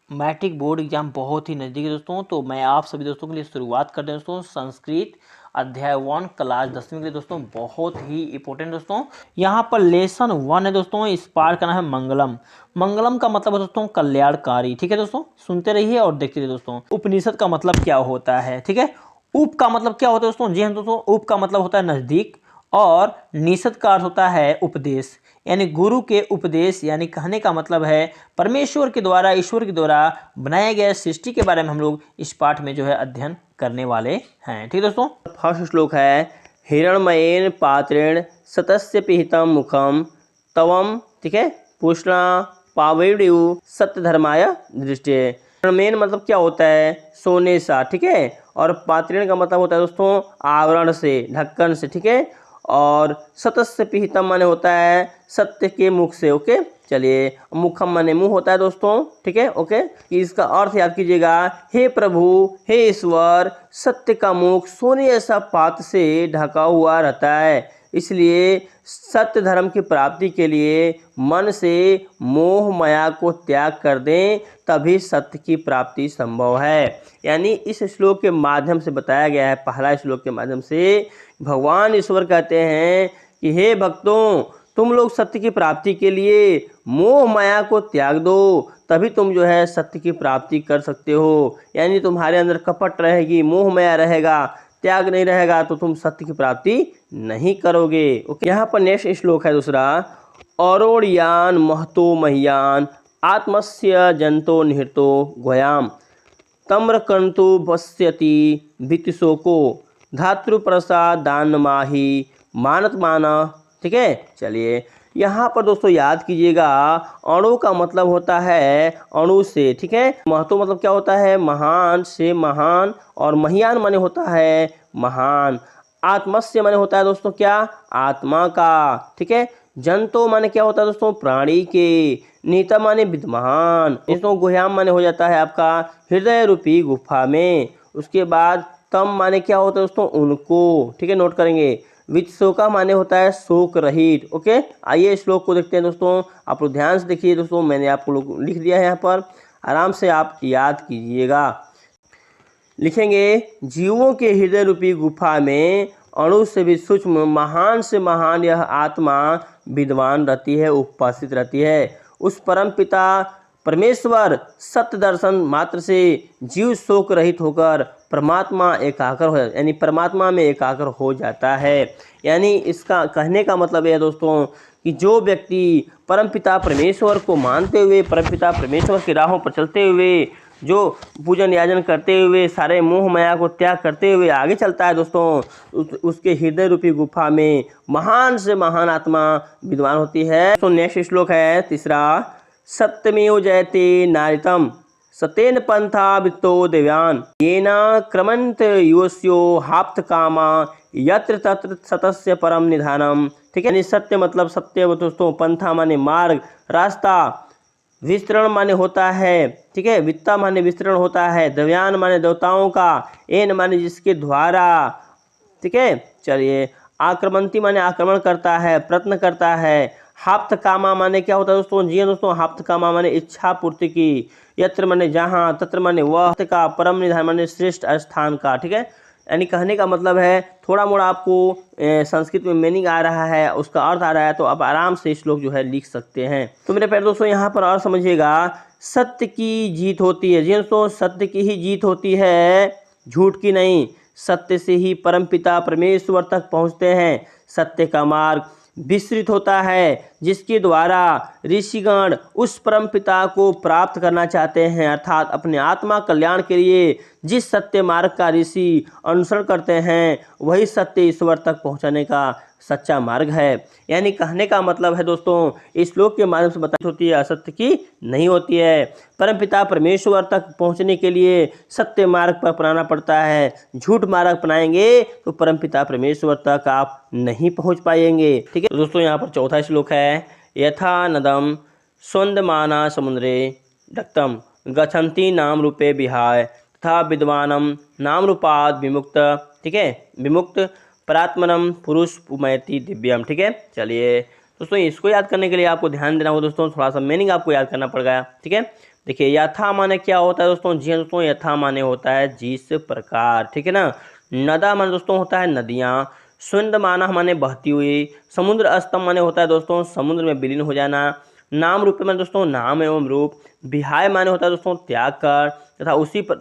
Matric board exam बहुत ही नज़दीक है दोस्तों, तो मैं आप सभी दोस्तों के लिए शुरुआत करते हैं दोस्तों संस्कृत अध्याय 1 क्लास 10वीं के लिए दोस्तों, बहुत ही इंपॉर्टेंट दोस्तों। यहाँ पर लेसन 1 है दोस्तों, इस पार्ट का नाम है मंगलम। मंगलम का मतलब है दोस्तों कल्याणकारी। ठीक है दोस्तों, सुनते रहिए और देखते रहिए दोस्तों। उपनिषद का मतलब क्या होता है, ठीक है। उप का मतलब क्या होता है दोस्तों, जी हाँ दोस्तों, उप का मतलब होता है नज़दीक, और निषद का अर्थ होता है उपदेश, यानी गुरु के उपदेश, यानी कहने का मतलब है परमेश्वर के द्वारा, ईश्वर के द्वारा बनाए गए सृष्टि के बारे में हम लोग इस पाठ में जो है अध्ययन करने वाले हैं। ठीक है दोस्तों, फर्स्ट श्लोक है हिरण्मयेन पात्रेण सतस्य पिहितम मुखम तवम, ठीक है, पूषणा पावैड्यु सत्य धर्माय दृष्टि। हिरण्मयेन मतलब क्या होता है, सोने सा, ठीक है, और पात्रेण का मतलब होता है दोस्तों आवरण से, ढक्कन से, ठीक है, और सतस्य पिहितम माने होता है सत्य के मुख से। ओके, चलिए, मुखम माने मुंह होता है दोस्तों, ठीक है। ओके, इसका अर्थ याद कीजिएगा, हे प्रभु, हे ईश्वर, सत्य का मुख सोने जैसा पात्र से ढका हुआ रहता है, इसलिए सत्य धर्म की प्राप्ति के लिए मन से मोह माया को त्याग कर दें, तभी सत्य की प्राप्ति संभव है। यानी इस श्लोक के माध्यम से बताया गया है, पहला श्लोक के माध्यम से भगवान ईश्वर कहते हैं कि हे भक्तों, तुम लोग सत्य की प्राप्ति के लिए मोह माया को त्याग दो, तभी तुम जो है सत्य की प्राप्ति कर सकते हो। यानी तुम्हारे अंदर कपट रहेगी, मोह माया रहेगा, त्याग नहीं रहेगा, तो तुम सत्य की प्राप्ति नहीं करोगे। ओके, यहाँ पर नेक्स्ट श्लोक है दूसरा, औरोड़ियान महतो मह्यान आत्मस्य जंतो निहतो ग्वयाम तम्रकंतु पश्यति वित्तशोको धातृप्रसाद दान माही मानत माना। ठीक है, चलिए, यहाँ पर दोस्तों याद कीजिएगा, अणु का मतलब होता है अणु से, ठीक है। महतो मतलब क्या होता है, महान से महान, और महियान माने होता है महान। आत्मस्य माने होता है दोस्तों क्या, आत्मा का, ठीक है। जंतो माने क्या होता है दोस्तों, प्राणी के। नीता माने विद्वान। दोस्तों गुह्याम माने हो जाता है आपका हृदय रूपी गुफा में। उसके बाद तम माने क्या होता है दोस्तों, उनको, ठीक है, नोट करेंगे। वित्तशोका माने होता है शोक रहित। ओके, आइए श्लोक को देखते हैं दोस्तों, आप लोग ध्यान से देखिए दोस्तों, मैंने आपको लोग लिख दिया है यहाँ पर, आराम से आप याद कीजिएगा। लिखेंगे, जीवों के हृदय रूपी गुफा में अणु से भी सूक्ष्म महान से महान यह आत्मा विद्वान रहती है, उपस्थित रहती है। उस परम पिता परमेश्वर सत्य दर्शन मात्र से जीव शोक रहित होकर परमात्मा एकाग्र हो जाता, यानी परमात्मा में एकाग्र हो जाता है। यानी इसका कहने का मतलब है दोस्तों कि जो व्यक्ति परमपिता परमेश्वर को मानते हुए, परमपिता परमेश्वर की राहों पर चलते हुए, जो पूजन याजन करते हुए, सारे मोह माया को त्याग करते हुए आगे चलता है दोस्तों, उसके हृदय रूपी गुफा में महान से महान आत्मा विद्वान होती है। तो नेक्स्ट श्लोक है तीसरा, सत्यमेव जयते नारितम सतेन पंथा वित्तो दिव्यान येना क्रमंत योस्यो हाप्त कामा यत्र तत्र सतस्य परम निधानम। ठीक है, यानी सत्य मतलब सत्य दोस्तों, पंथा माने मार्ग, रास्ता, विस्तरण माने होता है, ठीक है, वित्ता माने विस्तरण होता है, दिव्यान माने देवताओं का, एन माने जिसके द्वारा, ठीक है। चलिए, आक्रमंती माने आक्रमण करता है, प्रयत्न करता है। हाप्त कामा माने क्या होता है दोस्तों, जी दोस्तों, हाप्त कामा माने इच्छा पूर्ति की, यत्र माने जहाँ, तत्र माने वह का, परम निधान माने श्रेष्ठ स्थान का। ठीक है, यानी कहने का मतलब है, थोड़ा मोड़ा आपको संस्कृत में मीनिंग आ रहा है, उसका अर्थ आ रहा है, तो आप आराम से श्लोक जो है लिख सकते हैं। तो मेरे प्यारे दोस्तों, यहाँ पर और समझिएगा, सत्य की जीत होती है, जी दोस्तों, सत्य की ही जीत होती है, झूठ की नहीं। सत्य से ही परमपिता परमेश्वर तक पहुँचते हैं। सत्य का मार्ग विस्तृत होता है, जिसके द्वारा ऋषिगण उस परम पिता को प्राप्त करना चाहते हैं, अर्थात अपने आत्मा कल्याण के लिए जिस सत्य मार्ग का ऋषि अनुसरण करते हैं, वही सत्य ईश्वर तक पहुंचाने का सच्चा मार्ग है। यानी कहने का मतलब है दोस्तों, इस श्लोक के माध्यम से बताई होती है, असत्य की नहीं होती है। परमपिता परमेश्वर तक पहुंचने के लिए सत्य मार्ग पर अपनाना पड़ता है। झूठ मार्ग अपनाएंगे तो परमपिता परमेश्वर तक आप नहीं पहुंच पाएंगे। ठीक है दोस्तों, यहाँ पर चौथा श्लोक है, यथा नदम स्वंदमाना समुद्रे डक्तम गच्छन्ति नाम रूपे विहाय तथा विद्वानम नाम रूपाद विमुक्त। ठीक है, विमुक्त परात्मनम पुरुष पुमयति दिव्यम। ठीक है, चलिए दोस्तों, इसको याद करने के लिए आपको ध्यान देना होगा दोस्तों, थोड़ा सा मीनिंग आपको याद करना पड़ेगा। ठीक है, देखिए यथा माने क्या होता है दोस्तों, जी हाँ दोस्तों, यथा माने होता है जिस प्रकार, ठीक है ना। नदा माने दोस्तों होता है नदियाँ। स्विंदमाना माने बहती हुई। समुद्र अस्तम माने होता है दोस्तों समुद्र में विलीन हो जाना। नाम रूप माने दोस्तों नाम एवं रूप। विहाय माने होता है दोस्तों त्याग कर।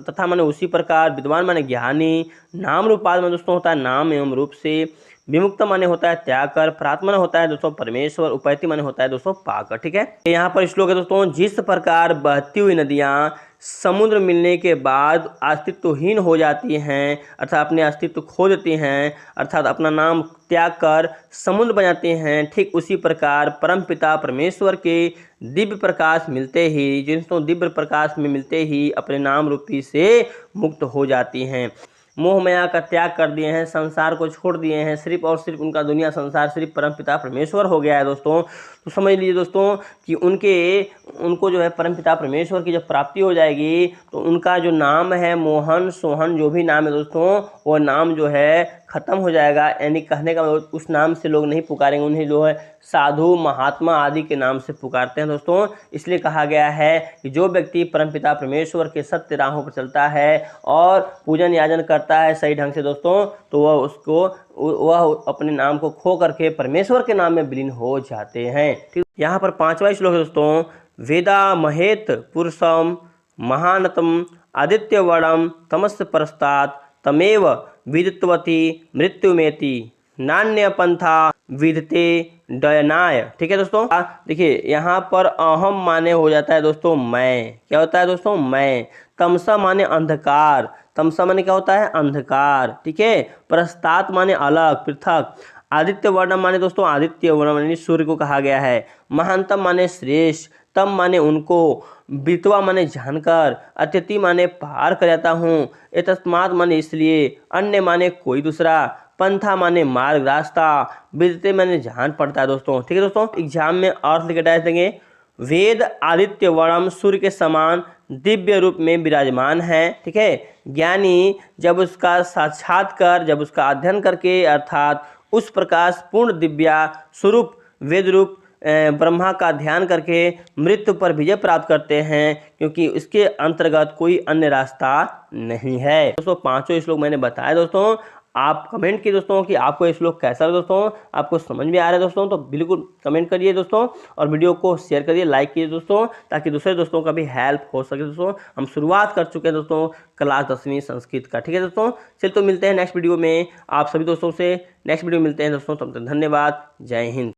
तथा माने उसी प्रकार। विद्वान माने ज्ञानी। नाम रूपाद माने दोस्तों होता है नाम एवं रूप से। विमुक्त माने होता है त्याग कर। प्रात्मा माने होता है दोस्तों परमेश्वर। उपैति माने होता है दोस्तों पाकर, ठीक है। यहाँ पर श्लोक है दोस्तों, जिस प्रकार बहती हुई नदियाँ समुद्र मिलने के बाद अस्तित्वहीन हो जाती हैं, अर्थात अपने अस्तित्व खो देती हैं, अर्थात अपना नाम त्याग कर समुद्र बन जाते हैं, ठीक उसी प्रकार परमपिता परमेश्वर के दिव्य प्रकाश मिलते ही, जिनको दिव्य प्रकाश में मिलते ही अपने नाम रूपी से मुक्त हो जाती हैं। मोह माया का त्याग कर दिए हैं, संसार को छोड़ दिए हैं, सिर्फ और सिर्फ उनका दुनिया संसार सिर्फ परमपिता परमेश्वर हो गया है दोस्तों। तो समझ लीजिए दोस्तों कि उनको जो है परमपिता परमेश्वर की जब प्राप्ति हो जाएगी तो उनका जो नाम है मोहन सोहन जो भी नाम है दोस्तों, वो नाम जो है खत्म हो जाएगा। यानी कहने का मतलब उस नाम से लोग नहीं पुकारेंगे, उन्हें जो है साधु महात्मा आदि के नाम से पुकारते हैं दोस्तों। इसलिए कहा गया है कि जो व्यक्ति परमपिता परमेश्वर के सत्य राहों पर चलता है और पूजन याजन करता है सही ढंग से दोस्तों, तो वह अपने नाम को खो करके परमेश्वर के नाम में विलीन हो जाते हैं, ठीक। यहाँ पर 5वां श्लोक है दोस्तों, वेदा महेत पुरुषम महानतम आदित्यवर्णम तमस्य परस्तात् तमेव विदितवती मृत्युमेति नान्य पंथा विदते डयनाय, ठीक है दोस्तों। देखिए यहाँ पर अहम माने हो जाता है दोस्तों मैं, क्या होता है दोस्तों मैं। तमसा माने अंधकार, तमसा माने क्या होता है अंधकार, ठीक है। प्रस्तात माने अलग पृथक। आदित्य वर्ण माने दोस्तों आदित्य वर्ण माने सूर्य को कहा गया है। महानतम माने श्रेष्ठ। तम माने उनको। बीतवा माने जानकर। अतिथि माने पार कर जाता हूँ। एतस्मात् माने इसलिए। अन्य माने कोई दूसरा। पंथा माने मार्ग रास्ता। विदते माने जान पड़ता है दोस्तों, ठीक है दोस्तों। एग्जाम में अर्थ लिखे डाल देंगे, वेद आदित्य वर्णम सूर्य के समान दिव्य रूप में विराजमान है, ठीक है। ज्ञानी जब उसका साक्षात्कार जब उसका अध्ययन करके अर्थात उस प्रकाश पूर्ण दिव्या स्वरूप वेद रूप ब्रह्मा का ध्यान करके मृत्यु पर विजय प्राप्त करते हैं, क्योंकि इसके अंतर्गत कोई अन्य रास्ता नहीं है दोस्तों। 5 श्लोक मैंने बताया दोस्तों। आप कमेंट कीजिए दोस्तों कि आपको ये श्लोक कैसा लगा दोस्तों, आपको समझ में आ रहा है दोस्तों, तो बिल्कुल कमेंट करिए दोस्तों और वीडियो को शेयर करिए, लाइक कीजिए दोस्तों, ताकि दूसरे दोस्तों का भी हेल्प हो सके दोस्तों। हम शुरुआत कर चुके हैं दोस्तों क्लास 10वीं संस्कृत का, ठीक है दोस्तों। चलिए तो मिलते हैं नेक्स्ट वीडियो में आप सभी दोस्तों से, नेक्स्ट वीडियो मिलते हैं दोस्तों। तब तक धन्यवाद, जय हिंद।